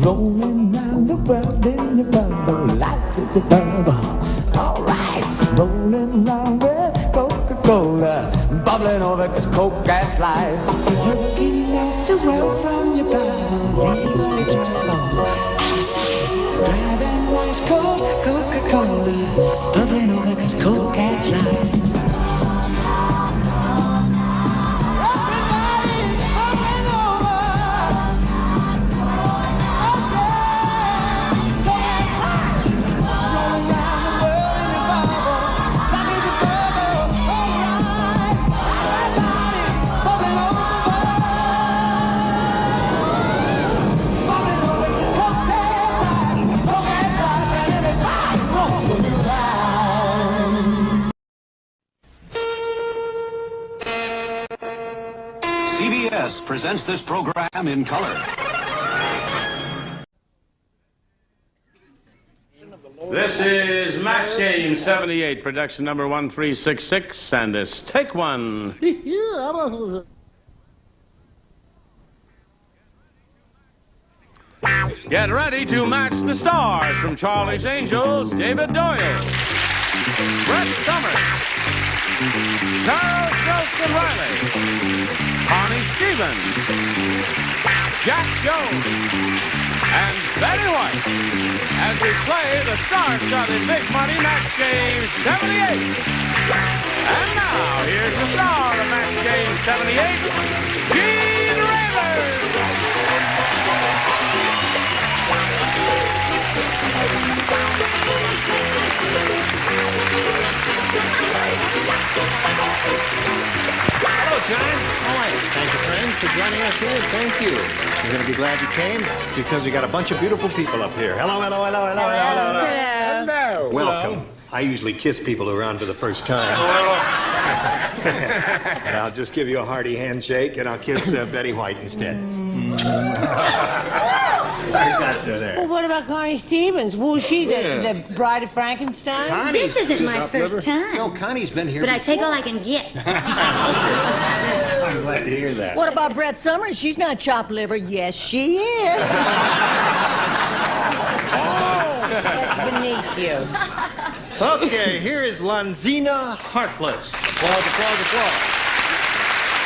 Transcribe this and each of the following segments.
rolling round the world in your bubble. Life is a bubble. All right, rolling round with Coca-Cola, bubbling over 'cause Coke gas life. Looking at the world from your bubble, really troubles outside. Driving nice cold Coca-Cola, bubbling over 'cause Coke gas life. CBS presents this program in color. This is Match Game 78, production number 1366, and it's Take One. Get ready to match the stars from Charlie's Angels, David Doyle, Brett Summers, Charles Nelson Riley, Connie Stevens, Jack Jones, and Betty White as we play the star-studded Big Money Match Game 78. And now, here's the star of Match Game 78, Gene Rayburn. Hello, John. How are you? Thank you, friends, for joining us here. Thank you. You're going to be glad you came because we got a bunch of beautiful people up here. Hello, hello, hello, hello, hello, hello. Hello. Welcome. I usually kiss people around for the first time. And I'll just give you a hearty handshake, and I'll kiss Betty White instead. I got you there. Well, what about Connie Stevens? Was she the bride of Frankenstein? Connie, This isn't my first time. No, Connie's been here But I before. take all I can get. I'm glad to hear that. What about Brett Summers? She's not chopped liver. Yes, she is. That's beneath you. Okay, here is Lazina Harkless. Applause, applause, applause.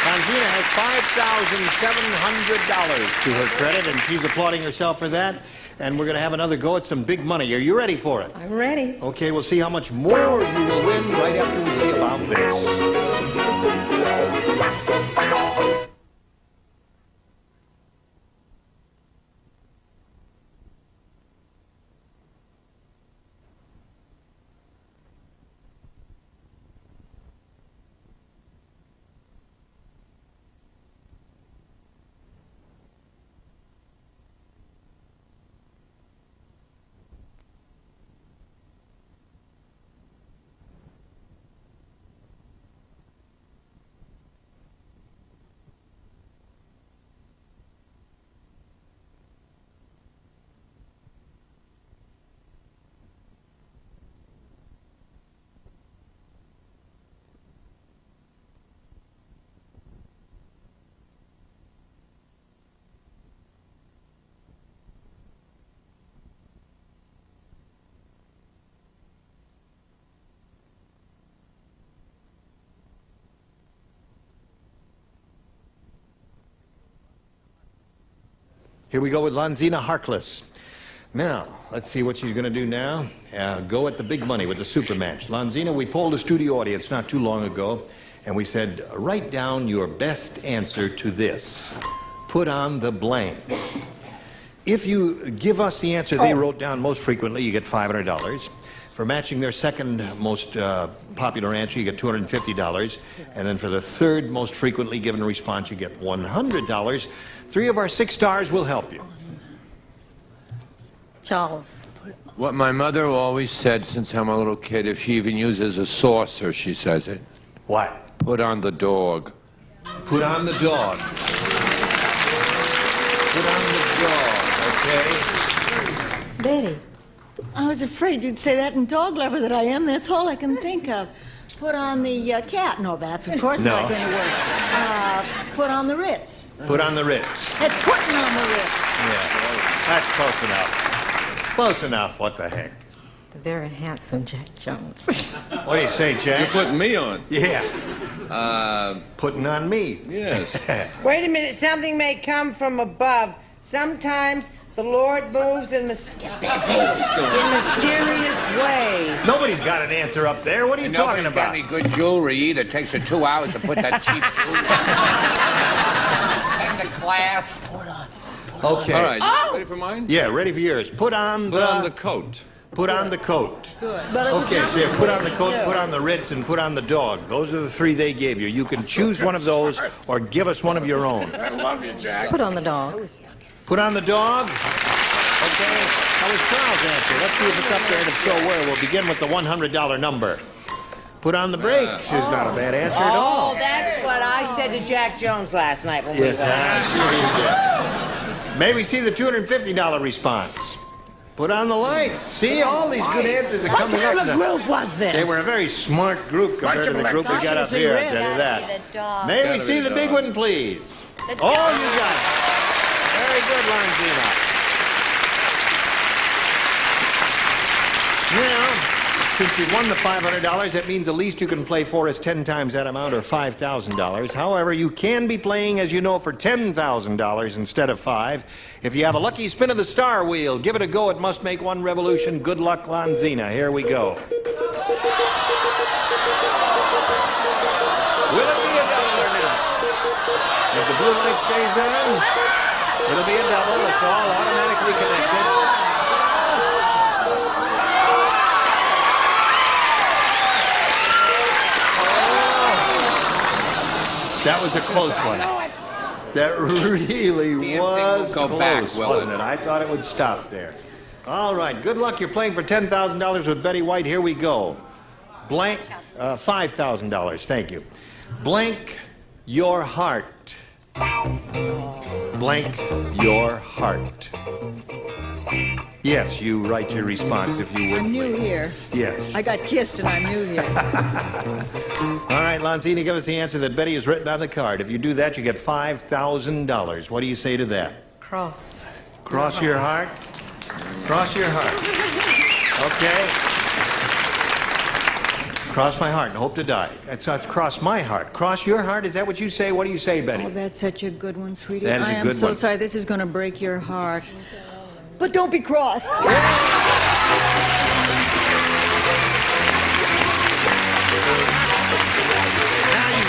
Lazina has $5,700 to her credit, and she's applauding herself for that. And we're going to have another go at some big money. Are you ready for it? I'm ready. Okay, we'll see how much more you will win right after we see about this. Here we go with Lazina Harkless. Now, let's see what she's going to do now. Go at the big money with the super match. Lazina, we polled a studio audience not too long ago, and we said, write down your best answer to this. Put on the blank. If you give us the answer they wrote down most frequently, you get $500. For matching their second most popular answer, you get $250. And then for the third most frequently given response, you get $100. 3 of our 6 stars will help you. Charles. What my mother always said since I'm a little kid, if she even uses a saucer, she says it. What? Put on the dog. Put on the dog. Put on the dog, okay? Betty, I was afraid you'd say that in dog lover that I am. That's all I can think of. Put on the cat. No, that's of course not going to work. Put on the Ritz. Put on the Ritz. That's putting on the Ritz. Yeah, that's close enough. Close enough, what the heck? The very handsome Jack Jones. What do you say, Jack? You're putting me on. Yeah. Putting on me. Yes. Wait a minute. Something may come from above. Sometimes the Lord moves in mysterious ways. Nobody's got an answer up there. What are you talking Nobody's about? got any good jewelry either. It takes her 2 hours to put that cheap jewelry. Send the class. Okay. All right. You ready for mine? Yeah, ready for yours. Put on the coat. Put on the coat. Good. Okay, so yeah, put on the coat, put on the Ritz, and put on the dog. Those are the 3 they gave you. You can choose one of those or give us one of your own. I love you, Jack. Put on the dog. Put on the dog. Okay. That was Charles' answer. Let's see if it's up there to show where. We'll begin with the $100 number. Put on the brakes is not a bad answer at all. Oh, that's what I said to Jack Jones last night when Yes, we were. May we see the $250 response? Put on the lights. See, all these good answers are What coming kind up of now. group was this? They were a very smart group compared to the group we got up here. I'll tell you that. May we see the big one, please? Oh, you got it. Very good, Longina. Now, since you won the $500, that means the least you can play for is 10 times that amount, or $5,000. However, you can be playing, as you know, for $10,000 instead of 5. If you have a lucky spin of the star wheel, give it a go. It must make one revolution. Good luck, Lanzina. Here we go. Will it be a double or not? If the blue light stays on, it'll be a double. It's all automatically connected. That was a close one. That really was go close, back, wasn't it? I thought it would stop there. All right, good luck. You're playing for $10,000 with Betty White. Here we go. Blank, $5,000. Thank you. Blank your heart. Blank your heart. Yes, you write your response if you would. I'm new here. Yes. I got kissed and I'm new here. All right, Lanzina, give us the answer that Betty has written on the card. If you do that, you get $5,000. What do you say to that? Cross. Cross your heart? Cross your heart. Okay. Cross my heart and hope to die. It's cross my heart. Cross your heart? Is that what you say? What do you say, Betty? Oh, that's such a good one, sweetie. That is a I am good so one. sorry. This is going to break your heart. But don't be cross. Now you've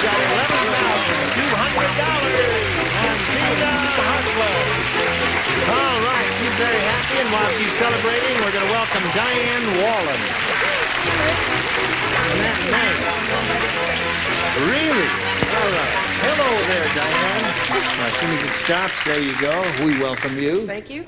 got $11,200. Lanzina Hartlow. All right, she's very happy, and while she's celebrating, we're going to welcome Diane Wallen. Isn't that nice? Really? All right. Hello there, Diane. As soon as it stops, there you go. We welcome you. Thank you.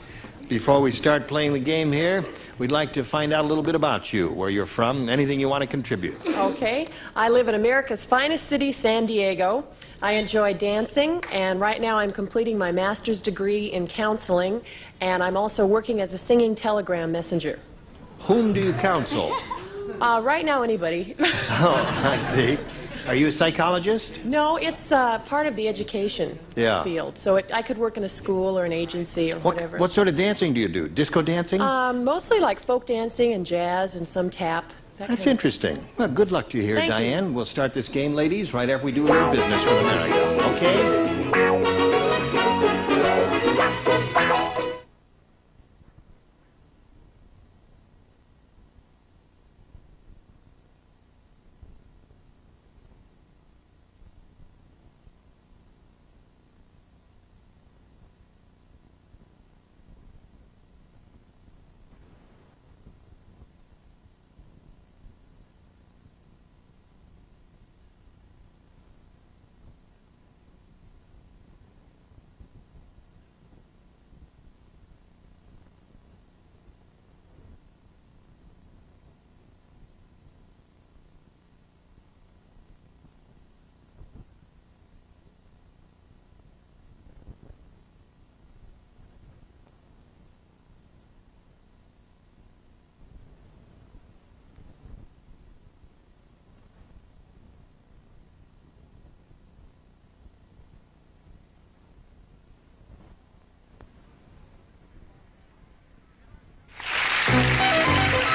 Before we start playing the game here, we'd like to find out a little bit about you, where you're from, anything you want to contribute. Okay. I live in America's finest city, San Diego. I enjoy dancing, and right now I'm completing my master's degree in counseling, and I'm also working as a singing telegram messenger. Whom do you counsel? Right now, anybody. Oh, I see. Are you a psychologist? No, it's part of the education field. So I could work in a school or an agency or whatever. What sort of dancing do you do? Disco dancing? Mostly like folk dancing and jazz and some tap. That's interesting. Well, good luck to you here, Thank you. Diane. We'll start this game, ladies, right after we do a little business with America. Okay?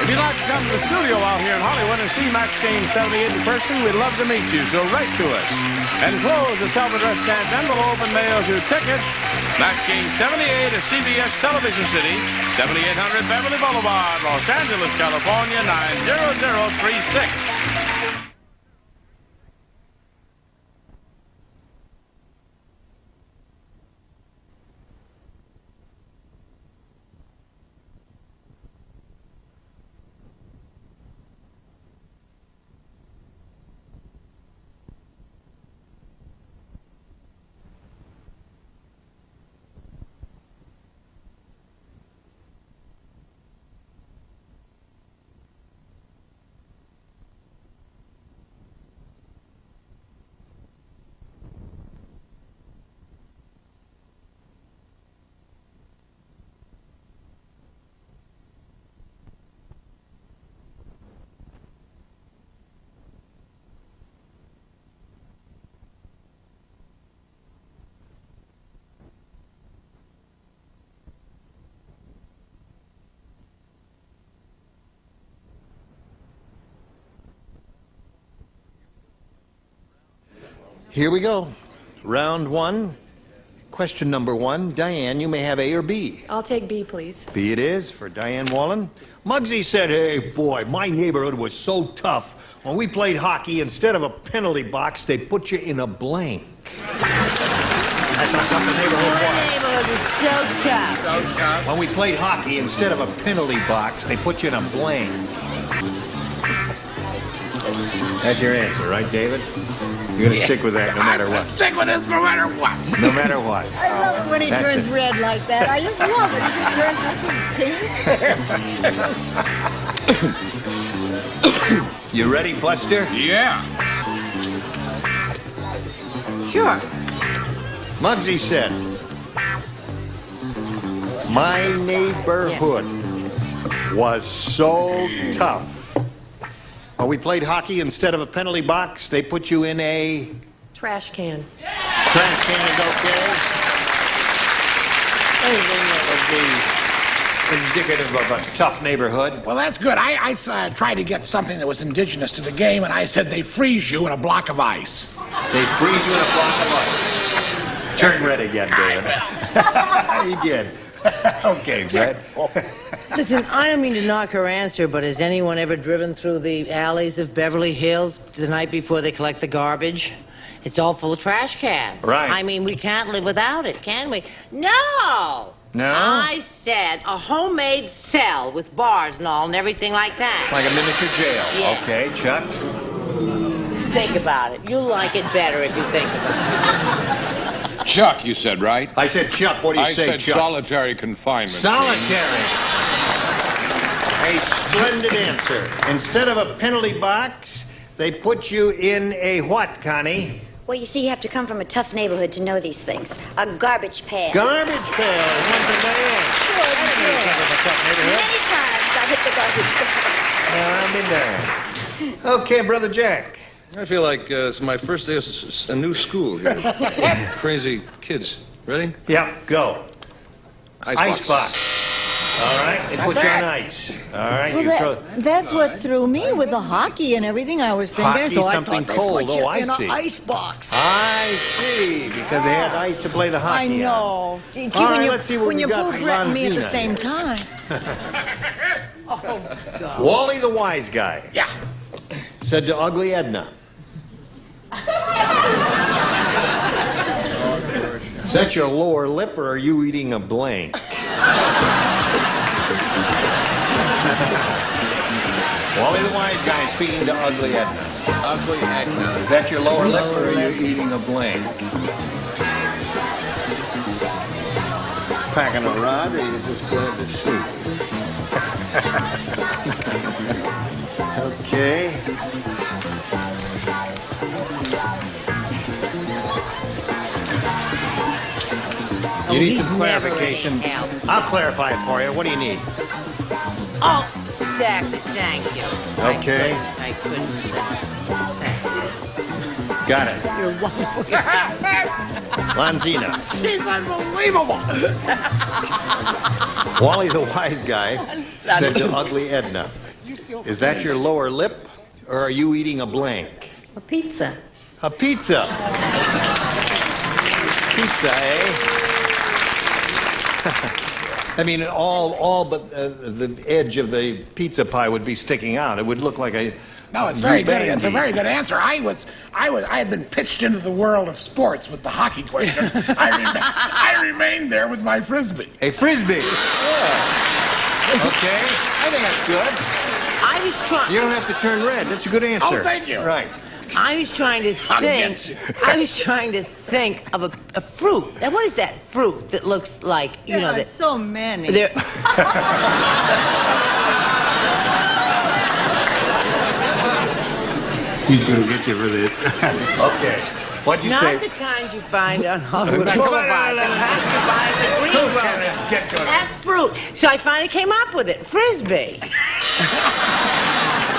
If you'd like to come to the studio out here in Hollywood and see Match Game 78 in person, we'd love to meet you, so write to us. Enclosed a self-addressed stamped envelope and mail you tickets. Match Game 78 is CBS Television City, 7800 Beverly Boulevard, Los Angeles, California, 90036. Here we go. Round one. Question number one. Diane, you may have A or B. I'll take B, please. B it is for Diane Wallen. Muggsy said, hey, boy, my neighborhood was so tough. When we played hockey, instead of a penalty box, they put you in a blank. That's how tough the neighborhood was. My neighborhood was so tough. So tough. When we played hockey, instead of a penalty box, they put you in a blank. That's your answer, right, David? You're going to stick with that no matter what. Stick with this no matter what. No matter what. I love it when he That's turns it. red like that. I just love it. He just turns, this is pink. You ready, Buster? Yeah. Sure. Muggsy said, my neighborhood was so tough. When we played hockey, instead of a penalty box, they put you in a... Trash can. Trash can is okay. Anything that would be indicative of a tough neighborhood. Well, that's good. I tried to get something that was indigenous to the game, and I said they freeze you in a block of ice. They freeze you in a block of ice. Turn red again, David. You did. Okay, Fred. Listen, I don't mean to knock her answer, but has anyone ever driven through the alleys of Beverly Hills the night before they collect the garbage? It's all full of trash cans. Right. I mean, we can't live without it, can we? No! No? I said a homemade cell with bars and all and everything like that. Like a miniature jail. Yeah. Okay, Chuck. Think about it. You'll like it better if you think about it. Chuck, you said, right? I said Chuck. What do you say, I said Chuck? solitary confinement. Solitary. A splendid answer. Instead of a penalty box, they put you in a what, Connie? Well, you see, you have to come from a tough neighborhood to know these things. A garbage pail. Garbage pail. One for Diane. Many times I hit the garbage pail. I've been there. Okay, Brother Jack. I feel like it's my first day of a new school here. Crazy kids. Ready? Yeah, go. Icebox. All right, they put you on ice. All right, you throw... That's what threw me with the hockey and everything I was thinking. Hockey, so I something thought they cold. put you Oh, I in see. an ice box. I see, because they had ice to play the I hockey know. on. Gee, All when right, you, let's see what when we you got both for threatened me at the Lazina same here. time. Oh, God. Wally the wise guy. Yeah. Said to Ugly Edna. Is that your lower lip, or are you eating a blank? Wally the wise guy speaking to Ugly Edna. Ugly Edna. Is that your lower lip, or are you eating a blank? Packing a rod, or are you just glad to see? Okay. You need some clarification. I'll clarify it for you. What do you need? Oh, exactly. Thank you. Okay. I couldn't. Thanks. Got it. You're wonderful. Lanzina. She's unbelievable. Wally the wise guy said to Ugly Edna, "Is that your lower lip, or are you eating a blank?" A pizza. A pizza. Pizza, eh? I mean, all but the edge of the pizza pie would be sticking out. It would look like a... No, it's very good. It's a very good answer. I had been pitched into the world of sports with the hockey question. I remained there with my frisbee. A frisbee. Yeah. Okay, I think that's good. I was trying. You don't have to turn red. That's a good answer. Oh, thank you. Right. I was trying to think. I was trying to think of a fruit. Now, what is that fruit that looks like There are so many. There. He's going to get you for this. Okay. What'd you say? Not the kind you find on Hollywood Come on, Boulevard. The kind you buy at the green room. Get going. That fruit. So I finally came up with it. Frisbee.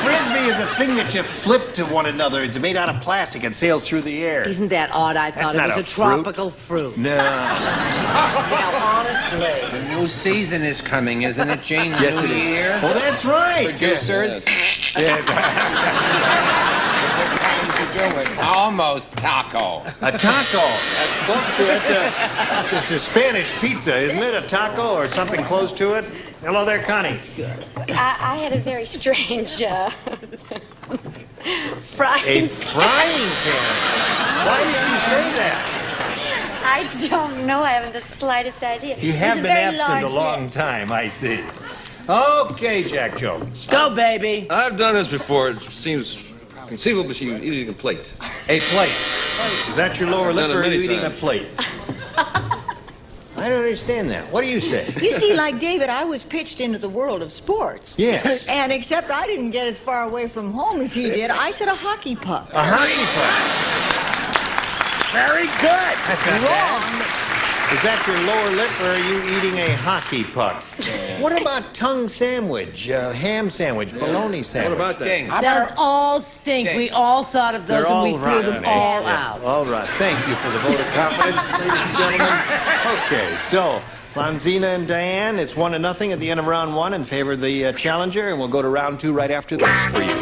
Frisbee is a thing that you flip to one another. It's made out of plastic and sails through the air. Isn't that odd? I thought That's it not was a a fruit. tropical fruit. No. Now, honestly. The new season is coming, isn't it, Gene? Yes, New it is. year. Oh, that's right. Producers. Yeah. Almost taco. A taco. That's close to it. It's a Spanish pizza, isn't it? A taco or something close to it? Hello there, Connie. I had a very strange frying A frying pan. Why did you say that? I don't know. I haven't the slightest idea. You have been absent a long time, I see. Okay, Jack Jones. Go, baby. I've done this before. It seems conceivable, but she's eating a plate. A plate. Is that your lower I've lip done it or are you many eating a times. plate? I don't understand that. What do you say? You see, like David, I was pitched into the world of sports. Yes. And except I didn't get as far away from home as he did, I said a hockey puck. A hockey puck. Very good. That's not bad. Is that your lower lip or are you eating a hockey puck? What about tongue sandwich, ham sandwich, bologna sandwich? What about that? Those all stink. We all thought of those They're and we all threw them rotten, eh? all Yeah. out. All right. Thank you for the vote of confidence, ladies and gentlemen. Okay, so Lanzina and Diane, it's 1-0 at the end of round one in favor of the challenger, and we'll go to round two right after this for you.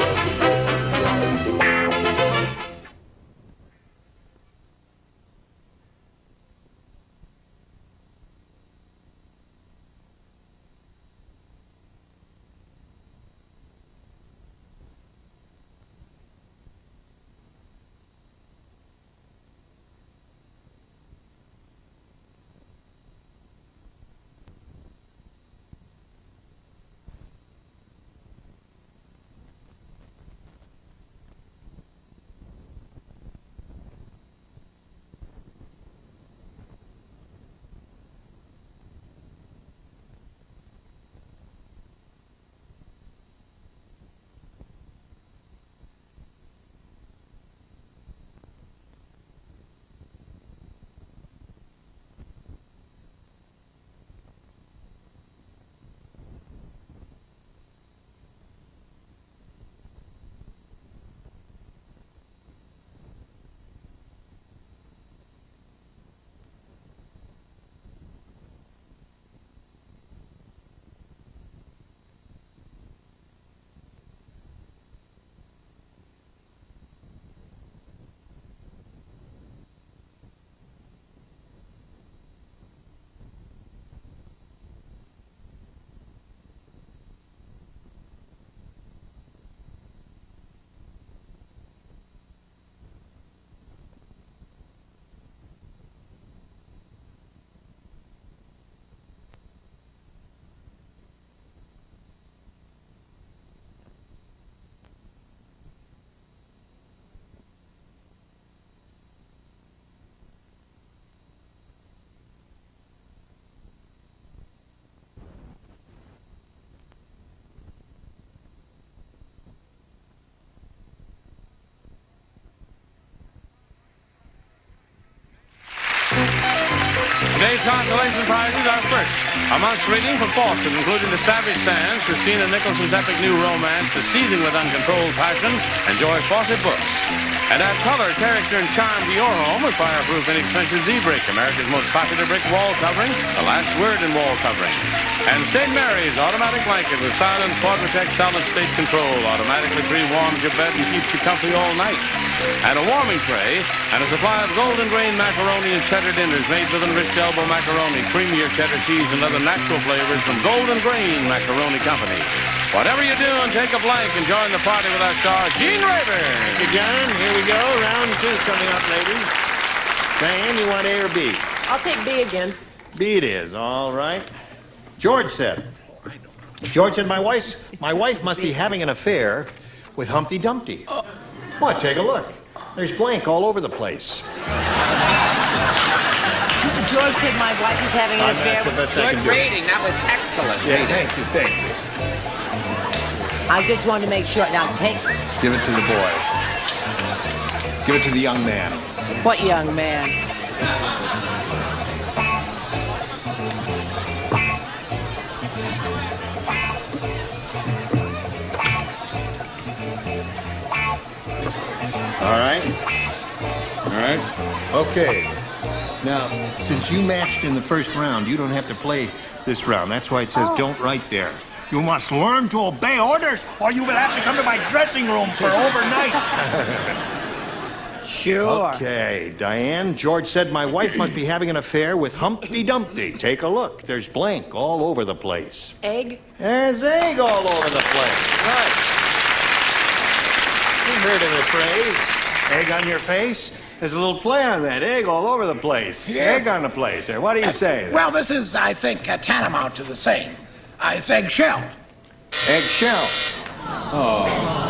Today's consolation prizes are first, a month's reading for Boston, including The Savage Sands, Christina Nicholson's epic new romance, The Seething with Uncontrolled Passion, and George Fawcett books. And add color, character, and charm to your home with fireproof, inexpensive Z-Brick, America's most popular brick wall covering, the last word in wall covering. And St. Mary's automatic blanket with silent quad-protect solid state control, automatically pre-warms your bed and keeps you comfy all night. And a warming tray, and a supply of golden grain macaroni and cheddar dinners made with enriched elbow macaroni, creamier cheddar cheese, and other natural flavors from Golden Grain Macaroni Company. Whatever you're doing, take a blank and join the party with our star, Gene Rayburn. Thank you, John. Here we go. Round 2 coming up, ladies. Diane, you want A or B? I'll take B again. B it is. All right. George said, my wife must be having an affair with Humpty Dumpty. What? Take a look. There's blank all over the place. George said my wife is having an affair. That's the best I can Good do. reading. That was excellent Yeah, reading. thank you. I just wanted to make sure. Now, take... Give it to the boy. Give it to the young man. What young man? All right? All right? Okay. Now, since you matched in the first round, you don't have to play this round. That's why it says don't write there. You must learn to obey orders, or you will have to come to my dressing room for overnight. Sure. Okay, Diane. George said my wife must be having an affair with Humpty Dumpty. Take a look. There's blank all over the place. Egg? There's egg all over the place. Right. You heard of the phrase, egg on your face? There's a little play on that. Egg all over the place. Yes. Egg on the place. What do you say? Well, this is, I think, tantamount to the same. It's eggshell. Eggshell. Oh.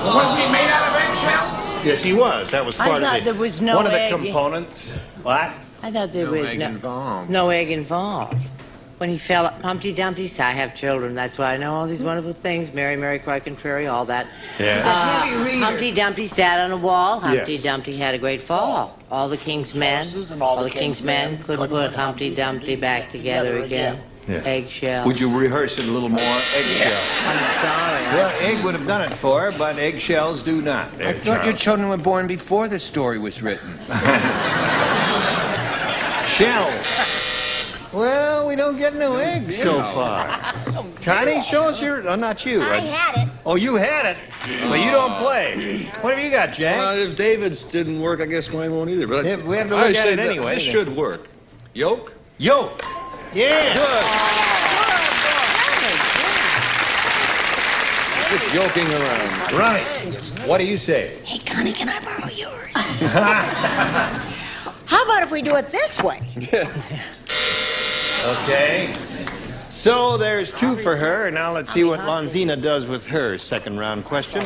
Was he made out of eggshells? Yes, he was. That was part of thought it. there was no one of the egg. components. What? I thought there No was egg involved. no egg involved. When he fell, Humpty Dumpty said, I have children. That's why I know all these wonderful things. Mary, Mary, cry contrary, all that. Yeah. Humpty Dumpty sat on a wall. Humpty Yes. Dumpty had a great fall. All the king's men, all the king's men couldn't put Humpty Dumpty back together again. Yeah. Eggshell. Would you rehearse it a little more? Eggshell. I'm sorry. Well, egg would have done it for her, but eggshells do not. I thought your children were born before the story was written. Shells. Well, we don't get no eggs so far. Connie, show us your... Oh, not you. I had it. Oh, you had it, but you don't play. What have you got, Jack? If David's didn't work, I guess mine won't either. But Yeah, we have to look I at say it that anyway. This should work. Yolk? Yolk. Yeah. Good. Just yoking around. Right. What do you say? Hey, Connie, can I borrow yours? How about if we do it this way? Okay. So there's 2 for her, and now let's see what Lazina does with her second round question,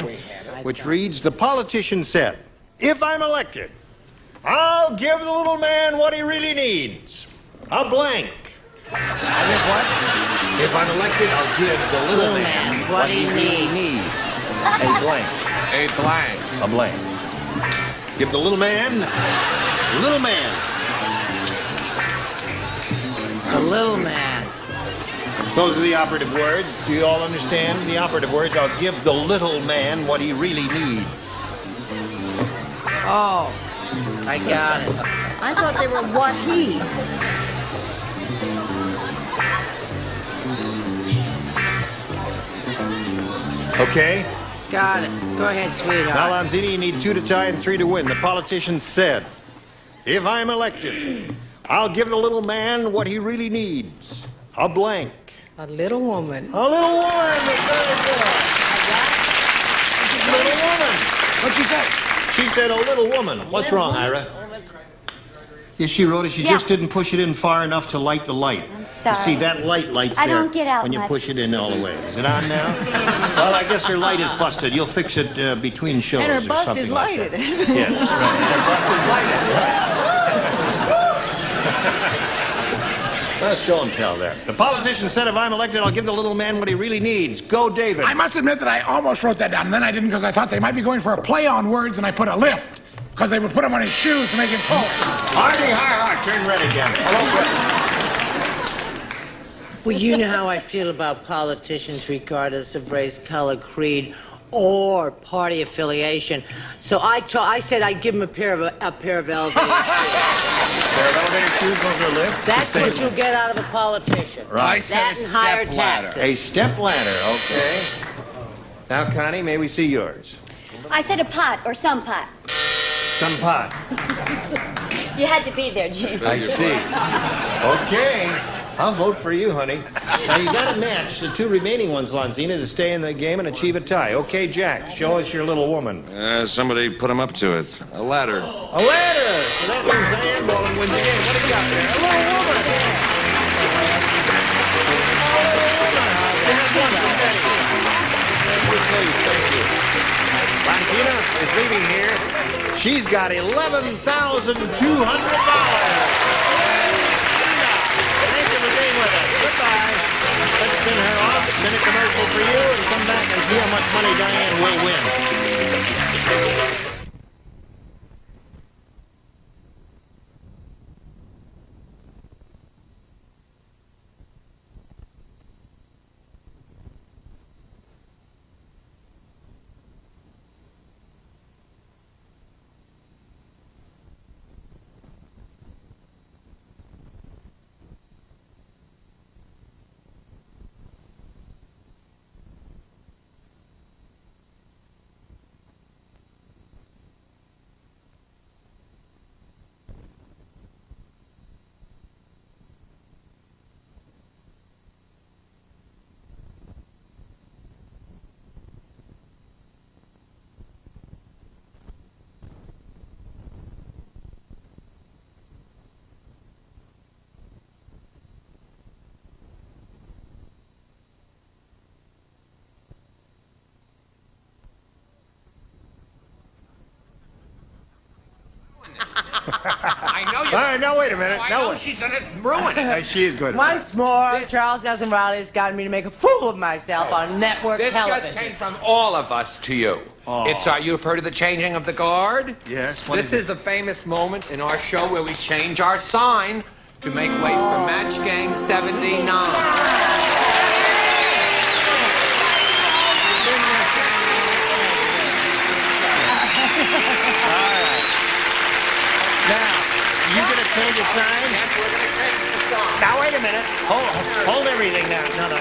which reads, the politician said, if I'm elected, I'll give the little man what he really needs. A blank. If I'm elected, I'll give the little man what he really needs. A blank. A blank. A blank. Give the little man, little man. The little man. Those are the operative words. Do you all understand the operative words? I'll give the little man what he really needs. Oh, I got it. I thought they were what he. Okay? Got it. Go ahead, sweetheart. Now, Lanzini, you need 2 to tie and 3 to win. The politician said, if I'm elected, I'll give the little man what he really needs. A blank. A little woman. A little woman. Very good. Little woman. What'd you say? She said a little woman. What's wrong, Ira? Yes, she wrote it. She just didn't push it in far enough to light the light. I'm sorry. You see, that light lights I there don't get out when you much. push it in all the way. Is it on now? Well, I guess her light is busted. You'll fix it between shows And her or bust something is like lighted. that. Yes, right. Her bust is lighted. Let's show and tell there. The politician said, if I'm elected, I'll give the little man what he really needs. Go, David. I must admit that I almost wrote that down, and then I didn't because I thought they might be going for a play on words, and I put a lift because they would put him on his shoes to make him pull. Hardy, turn red again. Hello, Brett. Well, you know how I feel about politicians regardless of race, color, creed, or party affiliation. So I said I'd give him a pair of elevator shoes. Pair of elevator shoes, those are lifts? That's what you get out of a politician. Right. That and higher taxes. A step ladder, okay. Now, Connie, may we see yours? I said a pot or some pot. Some pot. You had to be there, Gene. I see. Okay. I'll vote for you, honey. Now, you got to match the two remaining ones, Lanzina, to stay in the game and achieve a tie. Okay, Jack, show us your little woman. Somebody put him up to it. A ladder. A ladder! So that means Diane Boland wins the game. What have you got there? A little woman! Thank you. Lanzina is leaving here. She's got $11,200. Goodbye. Let's spin her off, spin a commercial for you, and come back and see how much money Diane will win. I know you. All right, now wait a minute. I Now know wait. she's going to ruin it. She is good. Once more, Charles Nelson Riley's gotten me to make a fool of myself on network This television. just came from all of us to you. Oh. It's you've heard of the changing of the guard? Yes. What This is the famous moment in our show where we change our sign to make way for Match Game 79. Now, you gonna change the sign? Yes, we're going to change the sign. Now wait a minute. Hold everything now. No,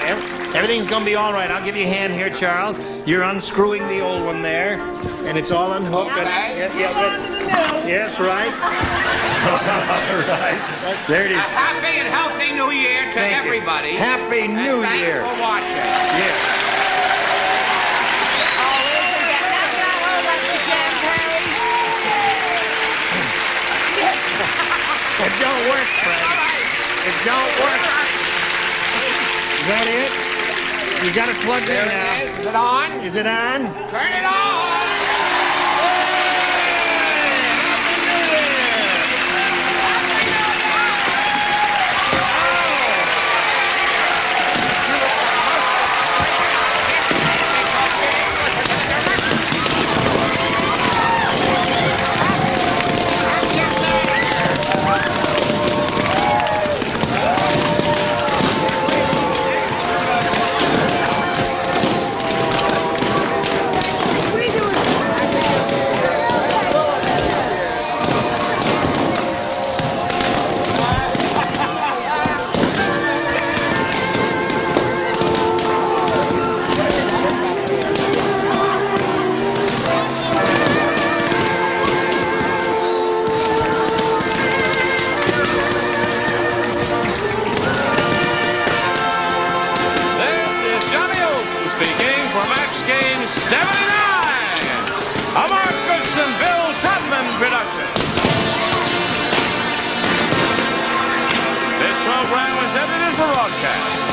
everything's gonna be all right. I'll give you a hand here, Charles. You're unscrewing the old one there, and it's all unhooked. Okay. Yes, right. Right. There it is. A happy and healthy New Year to Thank you. everybody. Happy New and Year. Thanks for watching. Yeah. It don't work, Fred. It don't work. Is that it? You got it plugged in now. It is. Is it on? Is it on? Turn it on. Production. This program was edited for broadcast.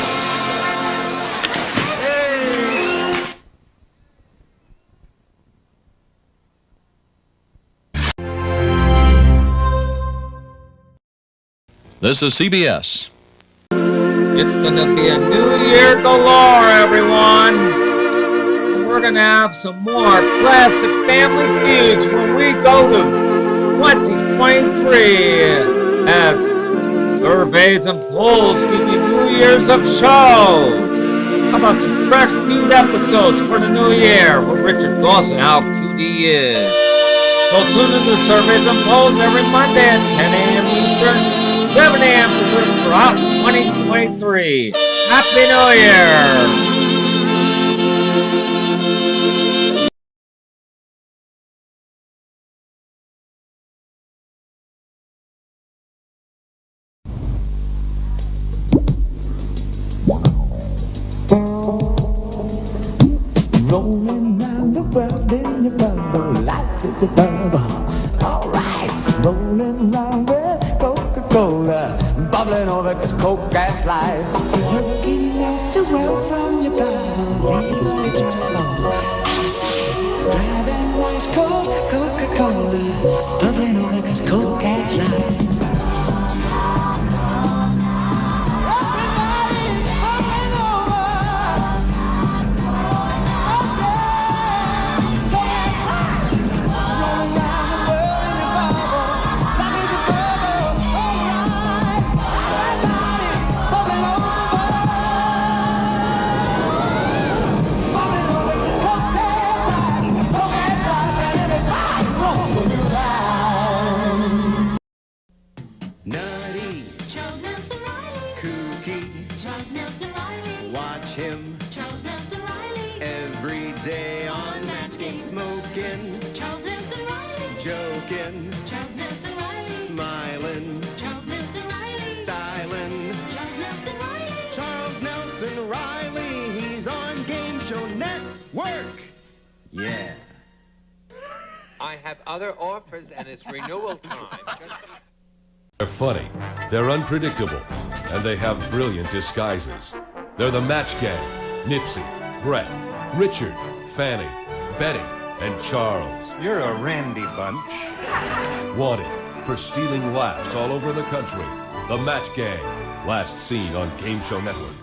This is CBS. It's gonna be a new year galore, everyone. We're gonna have some more classic family feuds when we go to 2023 as surveys and polls give you New years of shows. How about some fresh feud episodes for the new year with Richard Dawson, how cute he is. So tune into Surveys and Polls every Monday at 10 a.m. Eastern, 7 a.m. Pacific throughout 2023. Happy New Year! Rolling round the world in your bubble, life is a bubble. All right, rolling round with Coca-Cola, bubbling over 'cause Coke gas life. Looking at the world from your bubble, leaving your troubles outside. Driving wise cold Coca-Cola, bubbling over 'cause Coke gas life. Nutty, Charles Nelson Riley, kooky, Charles Nelson Riley, watch him Charles Nelson Riley, every day on Match Game, smoking, Charles Nelson Riley, joking, Charles Nelson Riley, smiling, Charles Nelson Riley, styling. Charles Nelson Riley, Charles Nelson Riley, he's on Game Show Network. Yeah. I have other offers, and it's renewal time. They're funny, they're unpredictable, and they have brilliant disguises. They're the Match Gang: Nipsey, Brett, Richard, Fanny, Betty, and Charles. You're a randy bunch. Wanted for stealing laughs all over the country. The Match Gang, last seen on Game Show Network.